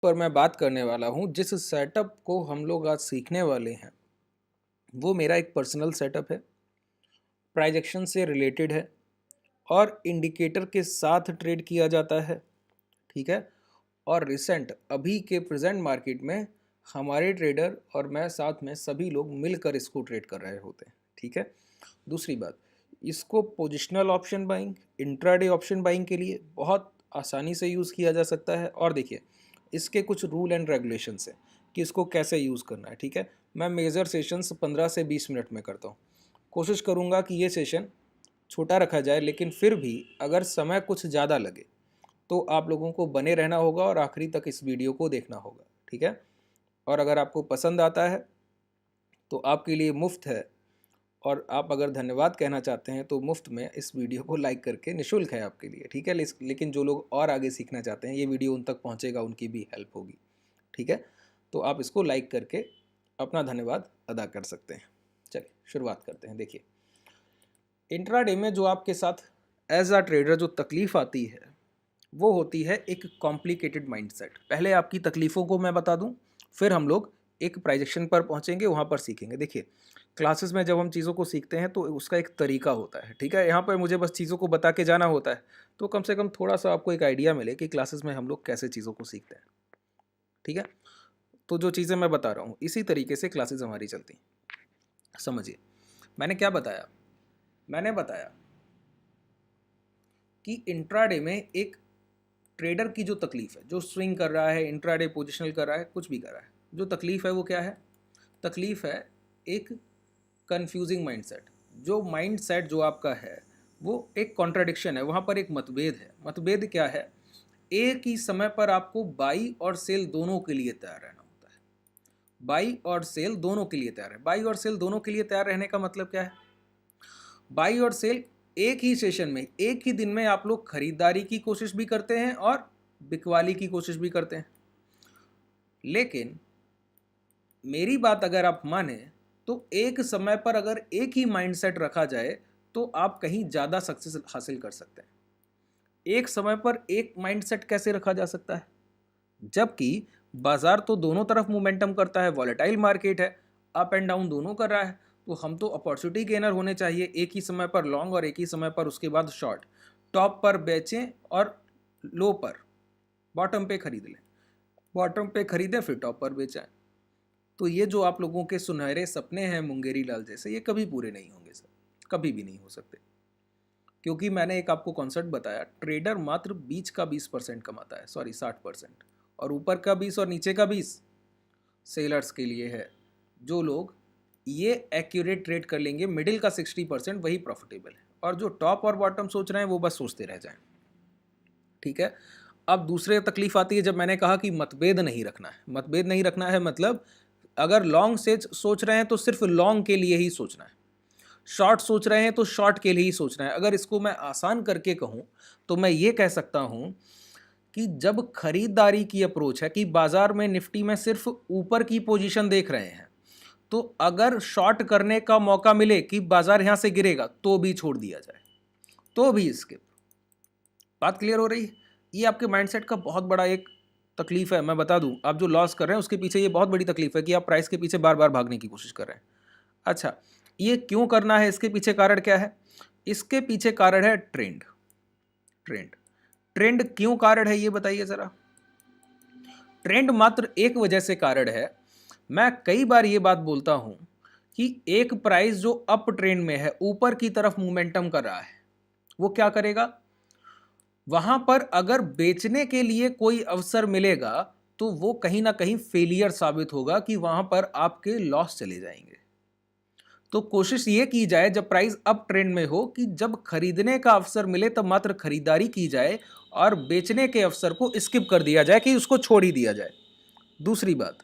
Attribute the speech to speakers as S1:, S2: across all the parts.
S1: पर मैं बात करने वाला हूँ, जिस सेटअप को हम लोग आज सीखने वाले हैं वो मेरा एक पर्सनल सेटअप है, प्राइस एक्शन से रिलेटेड है और इंडिकेटर के साथ ट्रेड किया जाता है। ठीक है। और रिसेंट अभी के प्रेजेंट मार्केट में हमारे ट्रेडर और मैं साथ में सभी लोग मिलकर इसको ट्रेड कर रहे होते हैं। ठीक है। दूसरी बात, इसको positional option buying, intraday option buying के लिए बहुत आसानी से यूज़ किया जा सकता है। और देखिए, इसके कुछ रूल एंड रेगुलेशंस हैं कि इसको कैसे यूज़ करना है। ठीक है। मैं मेजर सेशंस 15 से 20 मिनट में करता हूँ। कोशिश करूँगा कि ये सेशन छोटा रखा जाए, लेकिन फिर भी अगर समय कुछ ज़्यादा लगे तो आप लोगों को बने रहना होगा और आखिरी तक इस वीडियो को देखना होगा। ठीक है। और अगर आपको पसंद आता है तो आपके लिए मुफ्त है, और आप अगर धन्यवाद कहना चाहते हैं तो मुफ्त में इस वीडियो को लाइक करके निःशुल्क है आपके लिए। ठीक है। लेकिन जो लोग और आगे सीखना चाहते हैं, ये वीडियो उन तक पहुंचेगा, उनकी भी हेल्प होगी। ठीक है। तो आप इसको लाइक करके अपना धन्यवाद अदा कर सकते हैं। चलिए शुरुआत करते हैं। देखिए, इंट्राडे में जो आपके साथ एज अ ट्रेडर जो तकलीफ़ आती है वो होती है एक कॉम्प्लिकेटेड माइंडसेट। पहले आपकी तकलीफ़ों को मैं बता दूं, फिर हम लोग एक प्राइजेक्शन पर पहुंचेंगे, वहां पर सीखेंगे। देखिए, क्लासेस में जब हम चीज़ों को सीखते हैं तो उसका एक तरीका होता है। ठीक है। यहाँ पर मुझे बस चीज़ों को बता के जाना होता है, तो कम से कम थोड़ा सा आपको एक आइडिया मिले कि क्लासेस में हम लोग कैसे चीज़ों को सीखते हैं। ठीक है। तो जो चीज़ें मैं बता रहा हूँ इसी तरीके से क्लासेस हमारी चलती हैं। समझिए, मैंने क्या बताया? मैंने बताया कि इंट्राडे में एक ट्रेडर की जो तकलीफ़ है, जो स्विंग कर रहा है, इंट्राडे पोजिशनल कर रहा है, कुछ भी कर रहा है, जो तकलीफ़ है वो क्या है? तकलीफ़ है एक कन्फ्यूजिंग माइंडसेट। जो माइंडसेट जो आपका है वो एक कॉन्ट्राडिक्शन है, वहाँ पर एक मतभेद है। मतभेद क्या है? एक ही समय पर आपको बाई और सेल दोनों के लिए तैयार रहना होता है। बाई और सेल दोनों के लिए तैयार है। बाई और सेल दोनों के लिए तैयार रहने का मतलब क्या है? बाई और सेल एक ही सेशन में, एक ही दिन में आप लोग खरीदारी की कोशिश भी करते हैं और बिकवाली की कोशिश भी करते हैं। लेकिन मेरी बात अगर आप माने तो एक समय पर अगर एक ही माइंडसेट रखा जाए तो आप कहीं ज़्यादा सक्सेस हासिल कर सकते हैं। एक समय पर एक माइंडसेट कैसे रखा जा सकता है? जबकि बाजार तो दोनों तरफ मोमेंटम करता है, वॉलेटाइल मार्केट है, अप एंड डाउन दोनों कर रहा है, तो हम तो अपॉर्चुनिटी गेनर होने चाहिए। एक ही समय पर लॉन्ग और एक ही समय पर उसके बाद शॉर्ट। टॉप पर बेचें और लो पर, बॉटम पे खरीद लें, बॉटम पे खरीदें फिर टॉप पर बेचें। तो ये जो आप लोगों के सुनहरे सपने हैं मुंगेरी लाल जैसे, ये कभी पूरे नहीं होंगे सर, कभी भी नहीं हो सकते। क्योंकि मैंने एक आपको कॉन्सेप्ट बताया, ट्रेडर मात्र बीच का 20% कमाता है, सॉरी 60%, और ऊपर का 20 और नीचे का 20 सेलर्स के लिए है। जो लोग ये एक्यूरेट ट्रेड कर लेंगे, मिडिल का 60% वही प्रॉफिटेबल है, और जो टॉप और बॉटम सोच रहे हैं वो बस सोचते रह जाएं। ठीक है। अब दूसरे तकलीफ आती है जब मैंने कहा कि मतभेद नहीं रखना है। मतभेद नहीं रखना है मतलब अगर लॉन्ग से सोच रहे हैं तो सिर्फ लॉन्ग के लिए ही सोचना है, शॉर्ट सोच रहे हैं तो शॉर्ट के लिए ही सोचना है। अगर इसको मैं आसान करके कहूं तो मैं ये कह सकता हूं कि जब खरीदारी की अप्रोच है कि बाजार में निफ्टी में सिर्फ ऊपर की पोजीशन देख रहे हैं, तो अगर शॉर्ट करने का मौका मिले कि बाजार यहां से गिरेगा तो भी छोड़ दिया जाए, तो भी स्किप। बात क्लियर हो रही है? ये आपके माइंडसेट का बहुत बड़ा एक तकलीफ है। मैं बता दूं, आप जो लॉस कर रहे हैं उसके पीछे ये बहुत बड़ी तकलीफ है कि आप प्राइस के पीछे बार बार भागने की कोशिश कर रहे हैं। अच्छा, ये क्यों करना है? इसके पीछे कारण क्या है? इसके पीछे कारण है ट्रेंड। ट्रेंड ट्रेंड क्यों कारण है ये बताइए जरा। ट्रेंड मात्र एक वजह से कारण है। मैं कई बार ये बात बोलता हूं कि एक प्राइस जो अप ट्रेंड में है, ऊपर की तरफ मोमेंटम कर रहा है, वो क्या करेगा? वहां पर अगर बेचने के लिए कोई अवसर मिलेगा तो वो कहीं ना कहीं फेलियर साबित होगा कि वहां पर आपके लॉस चले जाएंगे। तो कोशिश ये की जाए जब प्राइस अप ट्रेंड में हो कि जब खरीदने का अवसर मिले तब मात्र खरीदारी की जाए और बेचने के अवसर को स्किप कर दिया जाए, कि उसको छोड़ ही दिया जाए। दूसरी बात,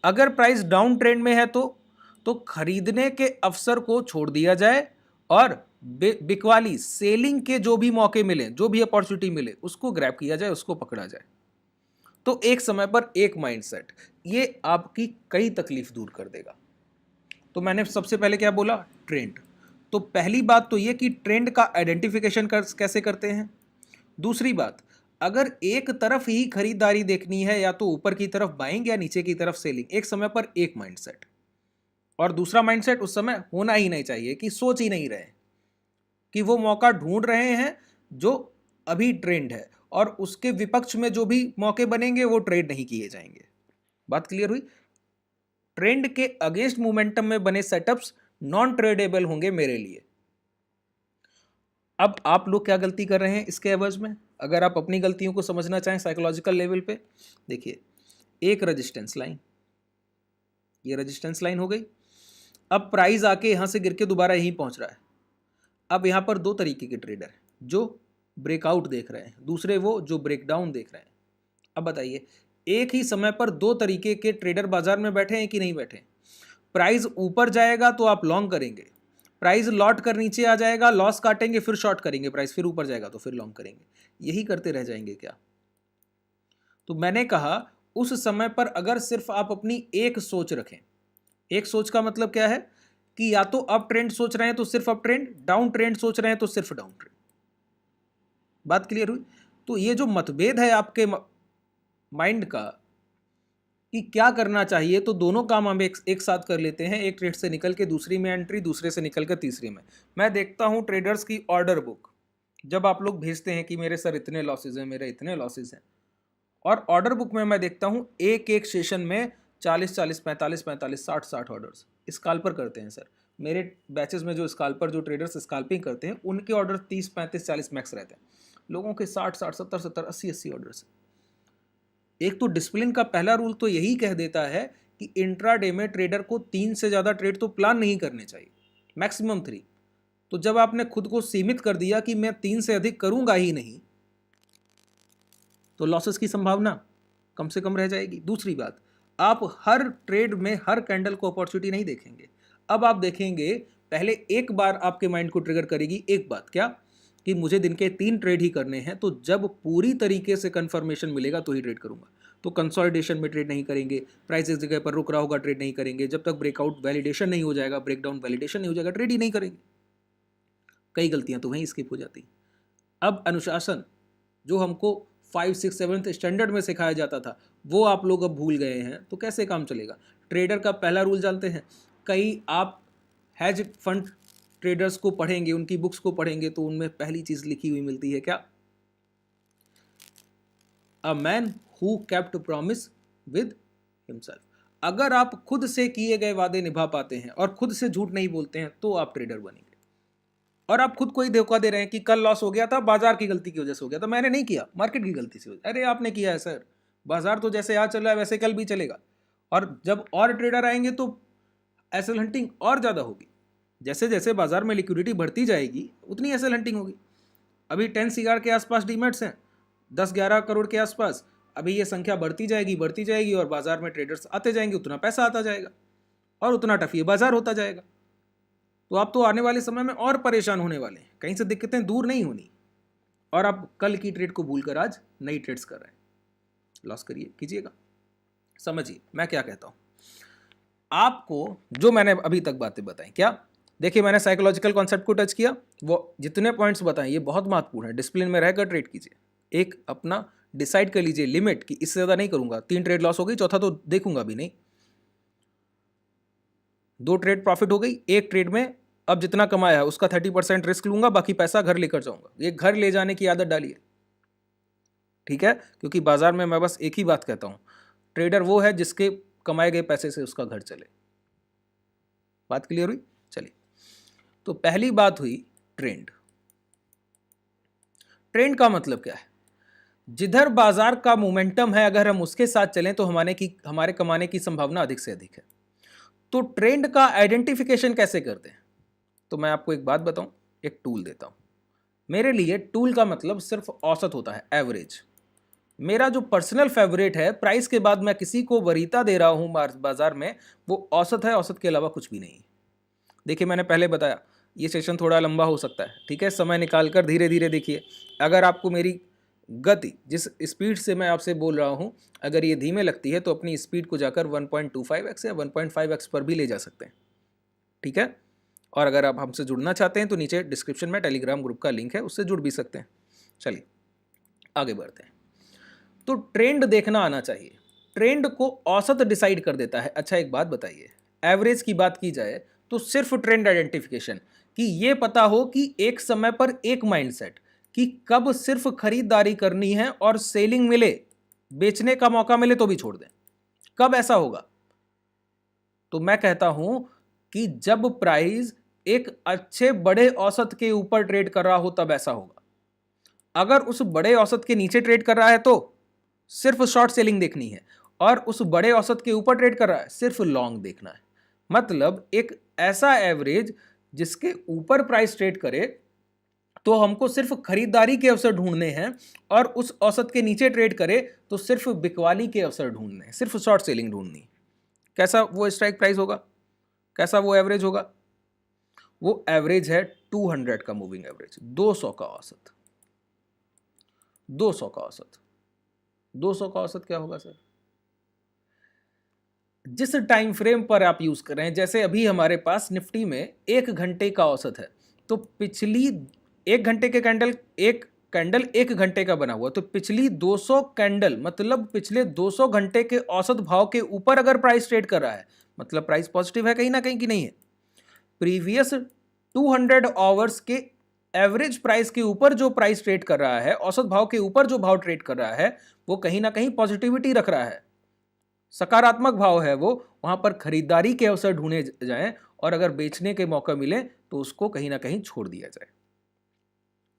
S1: अगर प्राइस डाउन ट्रेंड में है तो खरीदने के अवसर को छोड़ दिया जाए और बिकवाली सेलिंग के जो भी मौके मिले, जो भी अपॉर्चुनिटी मिले, उसको ग्रैब किया जाए, उसको पकड़ा जाए। तो एक समय पर एक माइंडसेट, ये आपकी कई तकलीफ दूर कर देगा। तो मैंने सबसे पहले क्या बोला? ट्रेंड। तो पहली बात तो ये कि ट्रेंड का आइडेंटिफिकेशन कैसे करते हैं। दूसरी बात, अगर एक तरफ ही खरीदारी देखनी है, या तो ऊपर की तरफ बाइंग या नीचे की तरफ सेलिंग, एक समय पर एक माइंडसेट, और दूसरा माइंडसेट उस समय होना ही नहीं चाहिए कि सोच ही नहीं रहे कि वो मौका ढूंढ रहे हैं जो अभी ट्रेंड है, और उसके विपक्ष में जो भी मौके बनेंगे वो ट्रेड नहीं किए जाएंगे। बात क्लियर हुई? ट्रेंड के अगेंस्ट मोमेंटम में बने सेटअप्स नॉन ट्रेडेबल होंगे मेरे लिए। अब आप लोग क्या गलती कर रहे हैं इसके एवज में, अगर आप अपनी गलतियों को समझना चाहें साइकोलॉजिकल लेवल पे, देखिए एक रेजिस्टेंस लाइन, ये रेजिस्टेंस लाइन हो गई। अब प्राइस आके यहां से गिर के दोबारा यहीं पहुंच रहा है। अब यहां पर दो तरीके के ट्रेडर हैं, जो ब्रेकआउट देख रहे हैं, दूसरे वो जो ब्रेकडाउन देख रहे हैं। अब बताइए, एक ही समय पर दो तरीके के ट्रेडर बाजार में बैठे हैं कि नहीं बैठे? प्राइस ऊपर जाएगा तो आप लॉन्ग करेंगे, प्राइस लौट कर नीचे आ जाएगा लॉस काटेंगे, फिर शॉर्ट करेंगे, प्राइस फिर ऊपर जाएगा तो फिर लॉन्ग करेंगे। यही करते रह जाएंगे क्या? तो मैंने कहा उस समय पर अगर सिर्फ आप अपनी एक सोच रखें, एक सोच का मतलब क्या है कि या तो अप ट्रेंड सोच रहे हैं तो सिर्फ अप ट्रेंड, डाउन ट्रेंड सोच रहे हैं तो सिर्फ डाउन ट्रेंड। बात क्लियर हुई? तो ये जो मतभेद है आपके माइंड का कि क्या करना चाहिए, तो दोनों काम हम एक साथ कर लेते हैं। एक ट्रेड से निकल के दूसरी में एंट्री, दूसरे से निकल कर तीसरी में। मैं देखता हूं ट्रेडर्स की ऑर्डर बुक, जब आप लोग भेजते हैं कि मेरे सर इतने लॉसेज हैं, मेरे इतने लॉसेज हैं, और ऑर्डर बुक में मैं देखता हूं एक एक सेशन में 40-40, 45-45, 60-60 ऑर्डर्स स्काल्पर करते हैं। सर मेरे बैचेस में जो स्काल्पर, जो ट्रेडर्स स्काल्पिंग करते हैं, उनके ऑर्डर 30-35-40 मैक्स रहते हैं, लोगों के 60-60, 70-70, 80-80 ऑर्डर्स। एक तो डिसिप्लिन का पहला रूल तो यही कह देता है कि इंट्राडे में ट्रेडर को 3 से ज़्यादा ट्रेड तो प्लान नहीं करने चाहिए, मैक्सिमम 3। तो जब आपने खुद को सीमित कर दिया कि मैं 3 से अधिक करूंगा ही नहीं, तो लॉसेस की संभावना कम से कम रह जाएगी। दूसरी बात, आप हर ट्रेड में हर कैंडल को अपॉर्चुनिटी नहीं देखेंगे। अब आप देखेंगे, पहले एक बार आपके माइंड को ट्रिगर करेगी एक बात, क्या कि मुझे दिन के 3 ट्रेड ही करने हैं, तो जब पूरी तरीके से कंफर्मेशन मिलेगा तो ही ट्रेड करूंगा। तो कंसोलिडेशन में ट्रेड नहीं करेंगे, प्राइस इस जगह पर रुक रहा होगा ट्रेड नहीं करेंगे, जब तक ब्रेकआउट वैलिडेशन नहीं हो जाएगा, ब्रेकडाउन वैलिडेशन नहीं हो जाएगा, ट्रेड ही नहीं करेंगे। कई गलतियां तो वहीं स्किप हो जाती। अब अनुशासन जो हमको 5, 6, 7th स्टैंडर्ड में सिखाया जाता था, वो आप लोग अब भूल गए हैं, तो कैसे काम चलेगा? ट्रेडर का पहला रूल जानते हैं? कई आप हैज फंड ट्रेडर्स को पढ़ेंगे, उनकी बुक्स को पढ़ेंगे, तो उनमें पहली चीज लिखी हुई मिलती है, क्या? A man who kept promise with himself. अगर आप खुद से किए गए वादे निभा पाते हैं और खुद से झूठ नहीं बोलते हैं, तो आप ट्रेडर बनेंगे। और आप खुद को ही धोखा दे रहे हैं कि कल लॉस हो गया था, बाजार की गलती की वजह से हो गया था, मैंने नहीं किया, मार्केट की गलती से हो गया। अरे आपने किया है सर, बाजार तो जैसे आज चल रहा है वैसे कल भी चलेगा, और जब और ट्रेडर आएंगे तो एसएल हंटिंग और ज़्यादा होगी। जैसे जैसे बाजार में लिक्विडिटी बढ़ती जाएगी उतनी एसएल हंटिंग होगी। अभी 10 सीआर के आसपास डीमेट्स हैं, 10-11 करोड़ के आसपास। अभी ये संख्या बढ़ती जाएगी और बाजार में ट्रेडर्स आते जाएंगे, उतना पैसा आता जाएगा और उतना टफ ये बाजार होता जाएगा। तो आप तो आने वाले समय में और परेशान होने वाले हैं, कहीं से दिक्कतें दूर नहीं होनी, और आप कल की ट्रेड को भूलकर आज नई ट्रेड्स कर रहे हैं। लॉस कीजिएगा। समझिए मैं क्या कहता हूं आपको, जो मैंने अभी तक बातें बताई, क्या देखिए मैंने साइकोलॉजिकल कॉन्सेप्ट को टच किया, वो जितने पॉइंट्स बताएं ये बहुत महत्वपूर्ण है। डिसिप्लिन में रहकर ट्रेड कीजिए, एक अपना डिसाइड कर लीजिए लिमिट कि इससे ज़्यादा नहीं करूंगा। 3 ट्रेड लॉस हो गई, चौथा तो देखूंगा भी नहीं। 2 ट्रेड प्रॉफिट हो गई, एक ट्रेड में अब जितना कमाया है उसका 30% रिस्क लूंगा, बाकी पैसा घर लेकर जाऊंगा। ये घर ले जाने की आदत डालिए, ठीक है? क्योंकि बाजार में मैं बस एक ही बात कहता हूं, ट्रेडर वो है जिसके कमाए गए पैसे से उसका घर चले। बात क्लियर हुई? चलिए, तो पहली बात हुई ट्रेंड। ट्रेंड का मतलब क्या है? जिधर बाजार का मोमेंटम है, अगर हम उसके साथ चलें तो हमारे कमाने की संभावना अधिक से अधिक है। तो ट्रेंड का आइडेंटिफिकेशन कैसे करते हैं? तो मैं आपको एक बात बताऊं, एक टूल देता हूं। मेरे लिए टूल का मतलब सिर्फ औसत होता है, एवरेज। मेरा जो पर्सनल फेवरेट है, प्राइस के बाद मैं किसी को वरीयता दे रहा हूं बाजार में, वो औसत है, औसत के अलावा कुछ भी नहीं। देखिए मैंने पहले बताया ये सेशन थोड़ा लंबा हो सकता है, ठीक है? समय निकालकर धीरे धीरे देखिए। अगर आपको मेरी गति, जिस स्पीड से मैं आपसे बोल रहा हूं, अगर ये धीमे लगती है तो अपनी स्पीड को जाकर 1.25x या 1.5x पर भी ले जा सकते हैं, ठीक है? और अगर आप हमसे जुड़ना चाहते हैं तो नीचे डिस्क्रिप्शन में टेलीग्राम ग्रुप का लिंक है, उससे जुड़ भी सकते हैं। चलिए, आगे बढ़ते हैं। तो ट्रेंड देखना आना चाहिए, ट्रेंड को औसत डिसाइड कर देता है। अच्छा एक बात बताइए, एवरेज की बात की जाए तो सिर्फ ट्रेंड आइडेंटिफिकेशन, कि ये पता हो कि एक समय पर एक माइंडसेट कि कब सिर्फ खरीदारी करनी है और सेलिंग मिले, बेचने का मौका मिले तो भी छोड़ दें, कब ऐसा होगा? तो मैं कहता हूं कि जब प्राइस एक अच्छे बड़े औसत के ऊपर ट्रेड कर रहा हो तब ऐसा होगा। अगर उस बड़े औसत के नीचे ट्रेड कर रहा है तो सिर्फ शॉर्ट सेलिंग देखनी है, और उस बड़े औसत के ऊपर ट्रेड कर रहा है सिर्फ लॉन्ग देखना है। मतलब एक ऐसा एवरेज जिसके ऊपर प्राइस ट्रेड करे तो हमको सिर्फ खरीदारी के अवसर ढूंढने हैं, और उस औसत के नीचे ट्रेड करे तो सिर्फ बिकवाली के अवसर ढूंढने हैं, सिर्फ शॉर्ट सेलिंग ढूंढनी। कैसा वो स्ट्राइक प्राइस होगा, कैसा वो एवरेज होगा? वो एवरेज है 200 का मूविंग एवरेज, 200 का औसत, 200 का औसत। 200 का औसत क्या होगा सर? जिस टाइम फ्रेम पर आप यूज कर रहे हैं, जैसे अभी हमारे पास निफ्टी में 1 घंटे का औसत है, तो पिछली 1 घंटे के कैंडल, एक कैंडल 1 घंटे का बना हुआ, तो पिछली 200 कैंडल मतलब पिछले 200 घंटे के औसत भाव के ऊपर अगर प्राइस ट्रेड कर रहा है, मतलब प्राइस पॉजिटिव है कहीं ना कहीं कि नहीं है? प्रीवियस 200 आवर्स के एवरेज प्राइस के ऊपर जो प्राइस ट्रेड कर रहा है, औसत भाव के ऊपर जो भाव ट्रेड कर रहा है, वो कहीं ना कहीं पॉजिटिविटी रख रहा है, सकारात्मक भाव है वो। वहां पर खरीदारी के अवसर ढूंढे जाएं, और अगर बेचने के मौका मिले तो उसको कहीं ना कहीं छोड़ दिया जाए।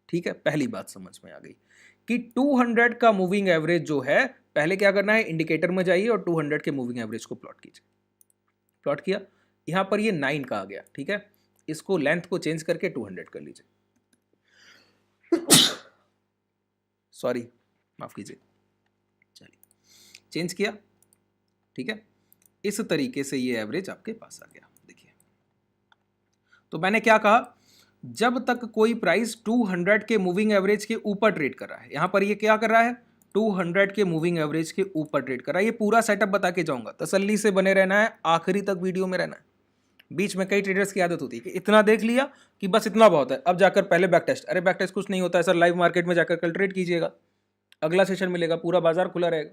S1: ठीक है, पहली बात समझ में आ गई कि 200 का मूविंग एवरेज जो है, पहले क्या करना है, इंडिकेटर में जाइए और 200 के मूविंग एवरेज को प्लॉट कीजिए। प्लॉट किया, यहां पर ये 9 का आ गया, ठीक है, इसको लेंथ को चेंज करके 200 कर लीजिए। सॉरी, माफ कीजिए, चलिए चेंज किया, ठीक है। इस तरीके से ये एवरेज आपके पास आ गया। देखिए, तो मैंने क्या कहा, जब तक कोई प्राइस 200 के मूविंग एवरेज के ऊपर ट्रेड कर रहा है, यहां पर ये क्या कर रहा है, 200 के मूविंग एवरेज के ऊपर ट्रेड कर रहा है। ये पूरा सेटअप बता के जाऊंगा, तसल्ली से बने रहना है, आखिरी तक वीडियो में रहना है। बीच में कई ट्रेडर्स की आदत होती है कि इतना देख लिया कि बस इतना बहुत है, अब जाकर पहले बैक टेस्ट। अरे बैक टेस्ट कुछ नहीं होता है सर, लाइव मार्केट में जाकर कल ट्रेड कीजिएगा, अगला सेशन मिलेगा, पूरा बाजार खुला रहेगा,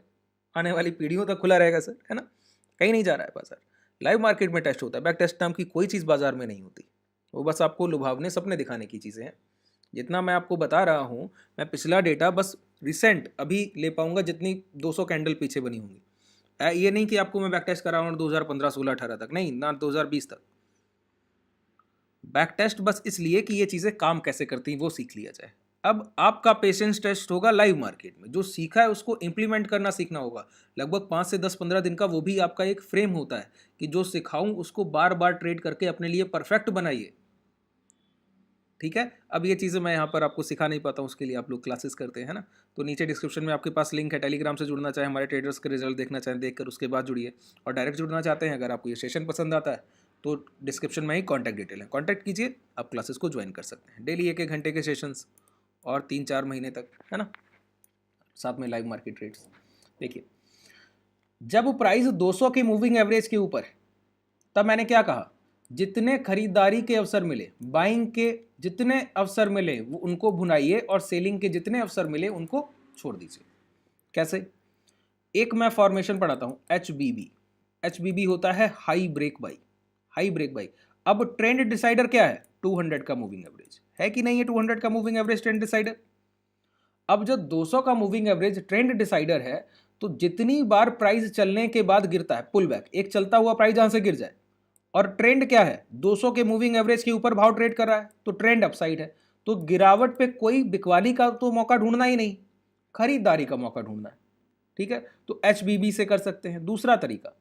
S1: आने वाली पीढ़ियों तक खुला रहेगा सर, है ना, कहीं नहीं जा रहा है बाजार। लाइव मार्केट में टेस्ट होता है, बैक टेस्ट नाम की कोई चीज़ बाजार में नहीं होती, वो बस आपको लुभावने सपने दिखाने की चीज़ें हैं। जितना मैं आपको बता रहा हूँ, मैं पिछला डेटा बस रिसेंट अभी ले पाऊंगा जितनी 200 कैंडल पीछे बनी होंगी। ये नहीं कि आपको मैं बैक टेस्ट करा रहा हूँ 2015, 16, 18 तक, नहीं ना 2020 तक। बैक टेस्ट बस इसलिए कि ये चीज़ें काम कैसे करती हैं वो सीख लिया जाए। अब आपका पेशेंस टेस्ट होगा लाइव मार्केट में, जो सीखा है उसको इंप्लीमेंट करना सीखना होगा। लगभग 5 से 10, 15 दिन का वो भी आपका एक फ्रेम होता है कि जो सिखाऊं उसको बार बार ट्रेड करके अपने लिए परफेक्ट बनाइए। ठीक है, अब ये चीज़ें मैं यहाँ पर आपको सिखा नहीं पाता हूँ, उसके लिए आप लोग क्लासेस करते हैं ना, तो नीचे डिस्क्रिप्शन में आपके पास लिंक है। टेलीग्राम से जुड़ना चाहें, हमारे ट्रेडर्स के रिजल्ट देखना चाहें, देखकर उसके बाद जुड़िए। और डायरेक्ट जुड़ना चाहते हैं, अगर आपको ये सेशन पसंद आता है तो डिस्क्रिप्शन में ही कॉन्टैक्ट डिटेल है, कॉन्टैक्ट कीजिए, आप क्लासेस को ज्वाइन कर सकते हैं। डेली 1-1 घंटे के सेशंस और 3-4 महीने तक, है ना, साथ में लाइव मार्केट ट्रेड्स। देखिए, जब प्राइस 200 के मूविंग एवरेज के ऊपर है, तब मैंने क्या कहा, जितने खरीदारी के अवसर मिले, बाइंग के जितने अवसर मिले वो उनको भुनाइए, और सेलिंग के जितने अवसर मिले उनको छोड़ दीजिए। कैसे? एक मैं फॉर्मेशन पढ़ाता हूं, HBB। HBB होता है high break buy, high break buy. अब ट्रेंड डिसाइडर क्या है, 200 का मूविंग एवरेज है कि नहीं है, 200 का मूविंग एवरेज ट्रेंड डिसाइडर। अब जब 200 का मूविंग एवरेज ट्रेंड डिसाइडर है, तो जितनी बार प्राइस चलने के बाद गिरता है, पुल बैक, एक चलता हुआ प्राइस जहां से गिर जाए, और ट्रेंड क्या है, 200 के मूविंग एवरेज के ऊपर भाव ट्रेड कर रहा है, तो ट्रेंड अपसाइड है, तो गिरावट पे कोई बिकवाली का तो मौका ढूंढना ही नहीं, खरीदारी का मौका ढूंढना है। ठीक है, तो HBB से कर सकते हैं। दूसरा तरीका,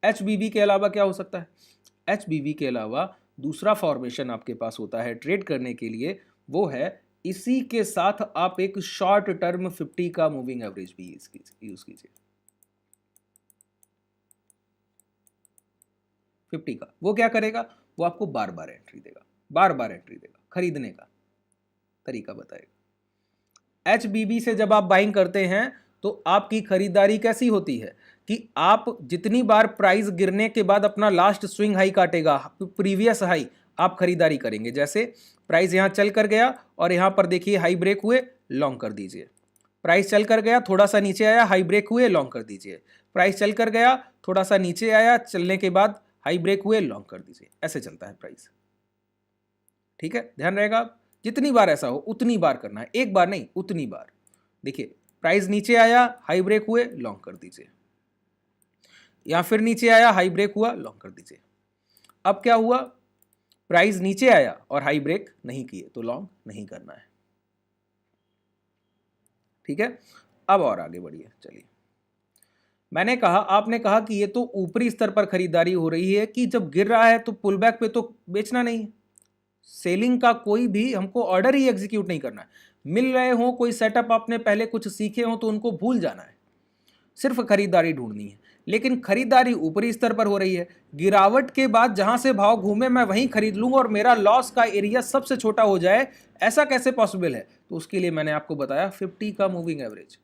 S1: HBB के अलावा क्या हो सकता है, HBB के अलावा दूसरा फॉर्मेशन आपके पास होता है ट्रेड करने के लिए, वो है इसी के साथ आप एक शॉर्ट टर्म 50 का मूविंग एवरेज भी यूज कीजिए। 50 का वो क्या करेगा, वो आपको बार बार एंट्री देगा, बार बार एंट्री देगा, खरीदने का तरीका बताएगा। HBB से जब आप बाइंग करते हैं तो आपकी खरीदारी कैसी होती है कि आप जितनी बार प्राइस गिरने के बाद अपना लास्ट स्विंग हाई काटेगा, प्रीवियस हाई, आप खरीदारी करेंगे। जैसे प्राइस यहां चल कर गया और यहां पर देखिए हाई ब्रेक हुए, लॉन्ग कर दीजिए, प्राइस चल कर गया, थोड़ा सा नीचे आया, हाई ब्रेक हुए, लॉन्ग कर दीजिए। प्राइस चल कर गया, थोड़ा सा नीचे आया, चलने के बाद हाई ब्रेक हुए, लॉन्ग कर दीजिए। ऐसे चलता है प्राइस। ठीक है, ध्यान रहेगा, जितनी बार ऐसा हो उतनी बार करना है, एक बार नहीं, उतनी बार। देखिए प्राइस नीचे आया, हाई ब्रेक हुए, लॉन्ग कर दीजिए, या फिर नीचे आया, हाई ब्रेक हुआ, लॉन्ग कर दीजिए। अब क्या हुआ, प्राइस नीचे आया और हाई ब्रेक नहीं किए तो लॉन्ग नहीं करना है। ठीक है, अब और आगे बढ़िए, चलिए। मैंने कहा, आपने कहा कि ये तो ऊपरी स्तर पर खरीदारी हो रही है, कि जब गिर रहा है तो पुल बैक पे तो बेचना नहीं है। सेलिंग का कोई भी हमको ऑर्डर ही एग्जीक्यूट नहीं करना है। मिल रहे हो, कोई सेटअप आपने पहले कुछ सीखे हो तो उनको भूल जाना है, सिर्फ खरीदारी ढूंढनी है। लेकिन खरीदारी ऊपरी स्तर पर हो रही है, गिरावट के बाद जहां से भाव घूमे मैं वहीं खरीद लूंगा और मेरा लॉस का एरिया सबसे छोटा हो जाए, ऐसा कैसे पॉसिबल है? तो उसके लिए मैंने आपको बताया 50 का मूविंग एवरेज।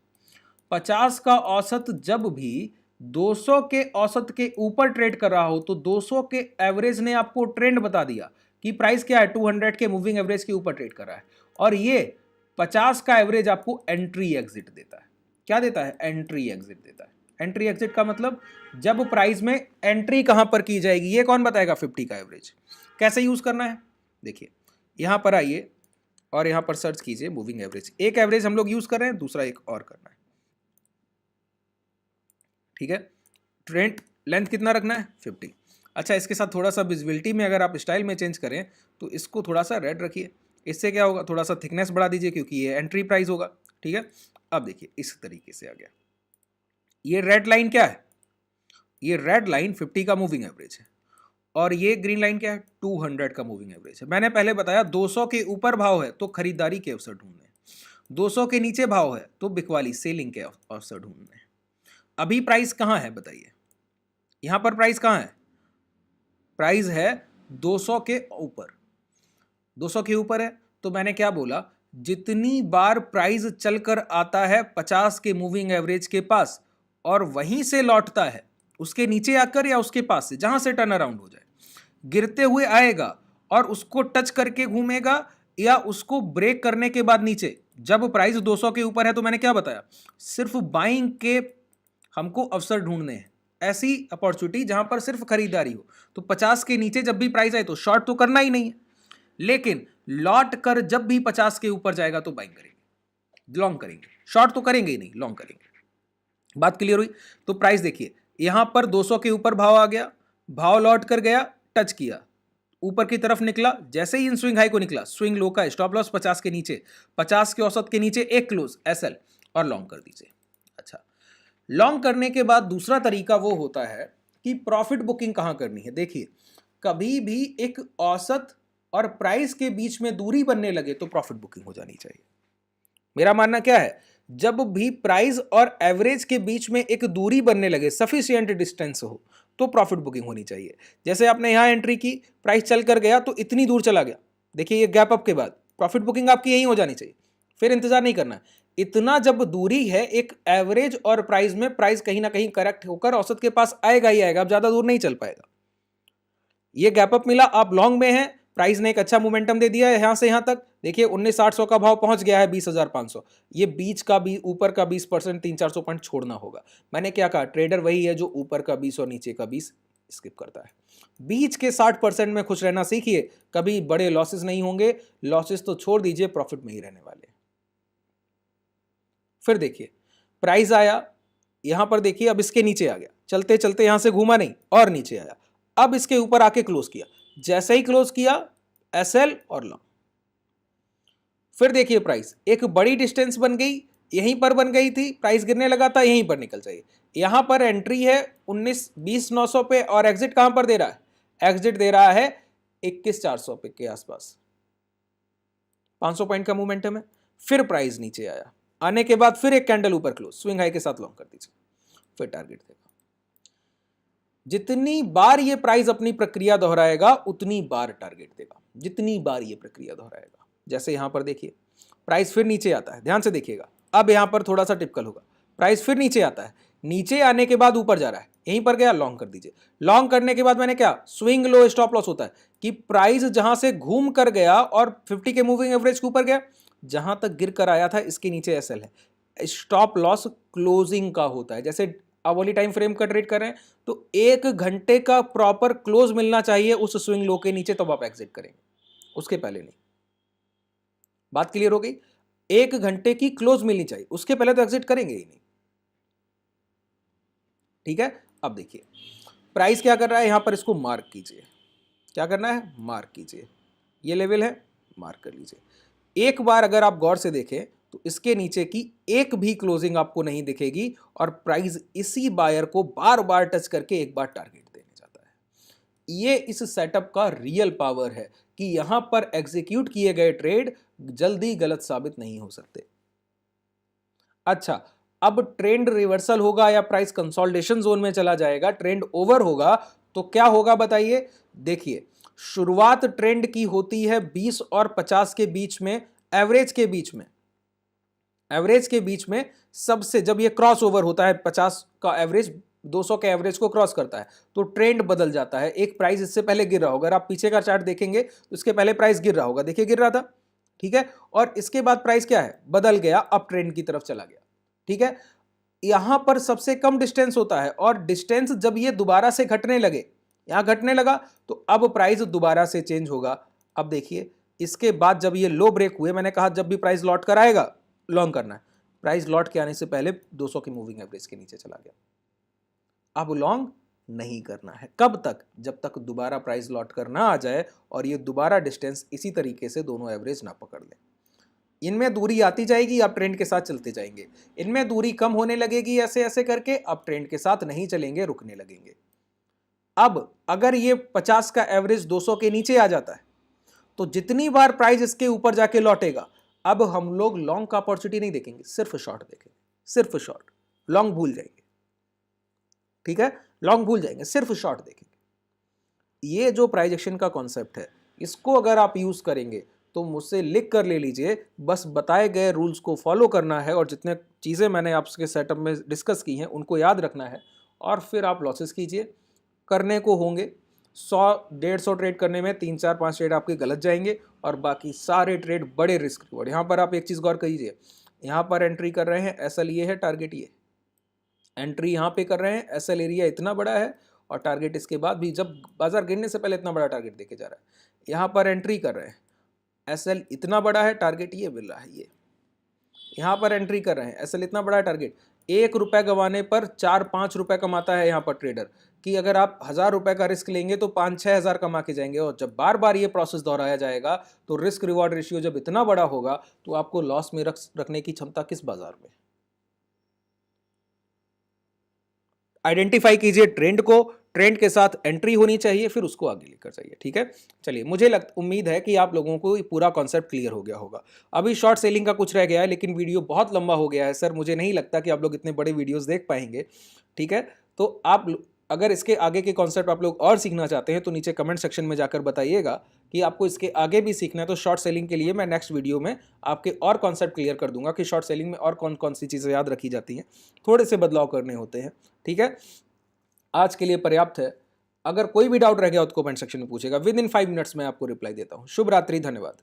S1: 50 का औसत जब भी 200 के औसत के ऊपर ट्रेड कर रहा हो तो 200 के एवरेज ने आपको ट्रेंड बता दिया कि प्राइस क्या है, 200 के मूविंग एवरेज के ऊपर ट्रेड कर रहा है। और ये 50 का एवरेज आपको एंट्री एग्जिट देता है। क्या देता है? एंट्री एग्जिट देता है। एंट्री एग्जिट का मतलब जब प्राइस में एंट्री कहां पर की जाएगी, ये कौन बताएगा? 50 का एवरेज। कैसे यूज करना है? देखिए, यहां पर आइए और यहां पर सर्च कीजिए मूविंग एवरेज। एक एवरेज हम लोग यूज कर रहे हैं, दूसरा एक और करना है। ठीक है, ट्रेंड लेंथ कितना रखना है? 50। अच्छा, इसके साथ थोड़ा सा विजिबिलिटी में अगर आप स्टाइल में चेंज करें तो इसको थोड़ा सा रेड रखिए। इससे क्या होगा, थोड़ा सा थिकनेस बढ़ा दीजिए क्योंकि ये एंट्री प्राइस होगा। ठीक है, अब देखिए इस तरीके से आ गया। ये रेड लाइन क्या है? ये रेड लाइन 50 का मूविंग एवरेज है और ये ग्रीन लाइन क्या है? 200 का मूविंग एवरेज है। मैंने पहले बताया 200 के ऊपर भाव है तो खरीदारी के अवसर ढूंढने, 200 के नीचे भाव है तो बिकवाली सेलिंग के अवसर ढूंढने। अभी प्राइस कहां है बताइए? यहां पर प्राइस कहां है? प्राइस है 200 के ऊपर। 200 के ऊपर है तो मैंने क्या बोला, जितनी बार प्राइस चलकर आता है 50 के मूविंग एवरेज के पास और वहीं से लौटता है, उसके नीचे आकर या उसके पास से, जहां से टर्न अराउंड हो जाए, गिरते हुए आएगा और उसको टच करके घूमेगा या उसको ब्रेक करने के बाद नीचे, जब प्राइस 200 के ऊपर है तो मैंने क्या बताया, सिर्फ बाइंग के हमको अवसर ढूंढने हैं, ऐसी अपॉर्चुनिटी जहां पर सिर्फ खरीदारी हो। तो 50 के नीचे जब भी प्राइस आए तो शॉर्ट तो करना ही नहीं है, लेकिन लौट कर जब भी 50 के ऊपर जाएगा तो बाइंग करेंगे, लॉन्ग करेंगे। शॉर्ट तो करेंगे ही नहीं, लॉन्ग करेंगे। बात क्लियर हुई? तो प्राइस देखिए, यहां पर 200 के ऊपर भाव आ गया, भाव लौट कर गया, टच किया, ऊपर की तरफ निकला, जैसे ही इन स्विंग हाई को निकला, स्विंग लो का स्टॉप लॉस 50 के नीचे, 50 के औसत के नीचे एक क्लोज एसएल और लॉन्ग कर दीजिए। अच्छा, लॉन्ग करने के बाद दूसरा तरीका वो होता है कि प्रॉफिट बुकिंग कहां करनी है। देखिए, कभी भी एक औसत और प्राइस के बीच में दूरी बनने लगे तो प्रॉफिट बुकिंग हो जानी चाहिए। मेरा मानना क्या है, जब भी प्राइस और एवरेज के बीच में एक दूरी बनने लगे, सफिशिएंट डिस्टेंस हो, तो प्रॉफिट बुकिंग होनी चाहिए। जैसे आपने यहां एंट्री की, प्राइस चल कर गया तो इतनी दूर चला गया, देखिए ये गैप अप के बाद प्रॉफिट बुकिंग आपकी यही हो जानी चाहिए, फिर इंतजार नहीं करना। इतना जब दूरी है एक एवरेज और प्राइस में, प्राइस कहीं ना कहीं करेक्ट होकर औसत के पास आएगा ही आएगा, अब ज्यादा दूर नहीं चल पाएगा। ये गैप अप मिला, आप लॉन्ग में हैं, प्राइस ने एक अच्छा मोमेंटम दे दिया है यहां से यहां तक, देखिए 19,800 का भाव पहुंच गया है 20,500। ये बीच का भी ऊपर का 20%, 300-400 पॉइंट छोड़ना होगा। मैंने क्या कहा, ट्रेडर वही है जो ऊपर का 20 और नीचे का 20 स्किप करता है। बीच के 60% में खुश रहना सीखिए, कभी बड़े लॉसेस नहीं होंगे। लॉसेस तो छोड़ दीजिए, प्रॉफिट में ही रहने वाले। फिर देखिए, प्राइस आया यहां पर, देखिए अब इसके नीचे आ गया, चलते चलते यहां से घूमा नहीं और नीचे आया, अब इसके ऊपर आके क्लोज किया, जैसे ही क्लोज किया एसएल और लॉन्ग। फिर देखिए प्राइस एक बड़ी डिस्टेंस बन गई, यहीं पर बन गई थी, प्राइस गिरने लगा था, यहीं पर निकल जाइए। यहां पर एंट्री है 19,20,900 पे और एग्जिट कहां पर दे रहा है? एग्जिट दे रहा है 21,400 पे के आसपास, 500 पॉइंट का मोमेंटम है। फिर प्राइस नीचे आया, आने के बाद फिर एक कैंडल ऊपर क्लोज, स्विंग हाई के साथ लॉन्ग कर दीजिए, फिर टारगेट देगा। जितनी बार ये प्राइस अपनी प्रक्रिया दोहराएगा उतनी बार टारगेट देगा, जितनी बार ये प्रक्रिया दोहराएगा। जैसे यहां पर देखिए, प्राइस फिर नीचे आता है, ध्यान से देखिएगा, अब यहां पर थोड़ा सा टिपिकल होगा, प्राइस फिर नीचे आता है, नीचे आने के बाद ऊपर जा रहा है, यहीं पर गया, लॉन्ग कर दीजिए। लॉन्ग करने के बाद मैंने क्या, स्विंग लो स्टॉप लॉस होता है कि प्राइस जहां से घूम कर गया और 50 के मूविंग एवरेज के ऊपर गया, जहां तक गिर कर आया था इसके नीचे एसएल है, स्टॉप लॉस क्लोजिंग का होता है। जैसे आप वाली टाइम फ्रेम का ट्रेड कर रहे हैं तो 1 घंटे का प्रॉपर क्लोज मिलना चाहिए उस स्विंग लो के नीचे, तब आप एग्जिट करेंगे, उसके पहले नहीं। बात क्लियर हो गई? 1 घंटे की क्लोज मिलनी चाहिए, उसके पहले तो एग्जिट करेंगे ही नहीं। ठीक है, अब देखिए प्राइस क्या कर रहा है, यहां पर इसको मार्क कीजिए। क्या करना है? मार्क कीजिए। ये लेवल है, मार्क कर लीजिए। एक बार अगर आप गौर से देखें तो इसके नीचे की एक भी क्लोजिंग आपको नहीं दिखेगी और प्राइस इसी बायर को बार बार टच करके एक बार टारगेट देने जाता है। ये इस सेटअप का रियल पावर है कि यहां पर एग्जीक्यूट किए गए ट्रेड जल्दी गलत साबित नहीं हो सकते। अच्छा, अब ट्रेंड रिवर्सल होगा या प्राइस कंसोलिडेशन जोन में चला जाएगा, ट्रेंड ओवर होगा तो क्या होगा बताइए? देखिए, शुरुआत ट्रेंड की होती है 20 और 50 के बीच में, एवरेज के बीच में। एवरेज के बीच में सबसे जब ये क्रॉस ओवर होता है 50 का एवरेज 200 के एवरेज को क्रॉस करता है तो ट्रेंड बदल जाता है। एक प्राइस इससे पहले गिर रहा होगा, अगर आप पीछे का चार्ट देखेंगे तो इसके पहले प्राइस गिर रहा होगा, देखिए गिर रहा था, ठीक है, और इसके बाद प्राइस क्या है? बदल गया, अप ट्रेंड की तरफ चला गया। ठीक है, यहां पर सबसे कम डिस्टेंस होता है और डिस्टेंस जब ये दोबारा से घटने लगे, यहां घटने लगा तो अब प्राइस दोबारा से चेंज होगा। अब देखिए इसके बाद जब ये लो ब्रेक हुए, मैंने कहा जब भी प्राइस लौट कर आएगा लॉन्ग करना है, प्राइस लौट के आने से पहले 200 की मूविंग एवरेज के नीचे चला गया। अब लॉन्ग नहीं करना है, कब तक? जब तक दोबारा प्राइस लौट कर ना आ जाए और ये दोबारा डिस्टेंस इसी तरीके से दोनों एवरेज ना पकड़ ले। इनमें दूरी आती जाएगी, आप ट्रेंड के साथ चलते जाएंगे, इनमें दूरी कम होने लगेगी ऐसे ऐसे करके, आप ट्रेंड के साथ नहीं चलेंगे, रुकने लगेंगे। अब अगर ये 50 का एवरेज 200 के नीचे आ जाता है तो जितनी बार प्राइस इसके ऊपर जाके लौटेगा, अब हम लोग लॉन्ग का अपॉर्चुनिटी नहीं देखेंगे, सिर्फ शॉर्ट देखेंगे, सिर्फ शॉर्ट। लॉन्ग भूल जाएंगे, ठीक है, लॉन्ग भूल जाएंगे, सिर्फ शॉर्ट देखेंगे। ये जो प्राइस एक्शन का कॉन्सेप्ट है, इसको अगर आप यूज करेंगे तो मुझसे लिख कर ले लीजिए, बस बताए गए रूल्स को फॉलो करना है और जितने चीज़ें मैंने आपके सेटअप में डिस्कस की हैं उनको याद रखना है और फिर आप लॉसेस कीजिए। करने को होंगे 100-150 ट्रेड करने में 3-4-5 ट्रेड आपके गलत जाएंगे और बाकी सारे ट्रेड बड़े रिस्क रिवॉर्ड। यहाँ पर आप एक चीज़ गौर कीजिए, यहाँ पर एंट्री कर रहे हैं, एसएल ये है, टारगेट ये, एंट्री यहाँ पे कर रहे हैं, एसएल एरिया इतना बड़ा है और टारगेट इसके बाद भी जब बाजार गिरने से पहले इतना बड़ा टारगेट देके जा रहा है। यहाँ पर एंट्री कर रहे हैं, एसएल इतना बड़ा है, टारगेट ये मिल रहा है, ये यहाँ पर एंट्री कर रहे हैं, एसएल इतना बड़ा है, टारगेट 1 रुपए गंवाने पर 4-5 रुपए कमाता है यहाँ पर ट्रेडर, कि अगर आप 1000 रुपए का रिस्क लेंगे तो 5-6 हज़ार कमा के जाएंगे। और जब बार बार ये प्रोसेस दोहराया जाएगा तो रिस्क रिवॉर्ड रेशियो जब इतना बड़ा होगा तो आपको लॉस में रखने की क्षमता किस बाजार में? आइडेंटिफाई कीजिए ट्रेंड को, ट्रेंड के साथ एंट्री होनी चाहिए, फिर उसको आगे लेकर जाइए। ठीक है, चलिए, मुझे उम्मीद है कि आप लोगों को पूरा कॉन्सेप्ट क्लियर हो गया होगा। अभी शॉर्ट सेलिंग का कुछ रह गया है लेकिन वीडियो बहुत लंबा हो गया है सर, मुझे नहीं लगता कि आप लोग इतने बड़े वीडियोस देख पाएंगे। ठीक है, तो आप अगर इसके आगे के कॉन्सेप्ट आप लोग और सीखना चाहते हैं तो नीचे कमेंट सेक्शन में जाकर बताइएगा कि आपको इसके आगे भी सीखना है। तो शॉर्ट सेलिंग के लिए मैं नेक्स्ट वीडियो में आपके और कॉन्सेप्ट क्लियर कर दूंगा कि शॉर्ट सेलिंग में और कौन कौन सी चीज़ें याद रखी जाती हैं, थोड़े से बदलाव करने होते हैं। ठीक है, आज के लिए पर्याप्त है। अगर कोई भी डाउट रह गया हो तो कमेंट सेक्शन में पूछेगा, विद इन 5 मिनट्स में आपको रिप्लाई देता हूँ। शुभ रात्रि, धन्यवाद।